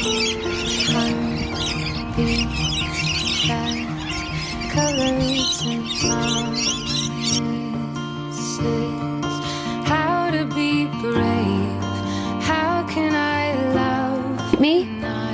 Heartbeat fast, colors and promises. How to be brave? How can I love Me? not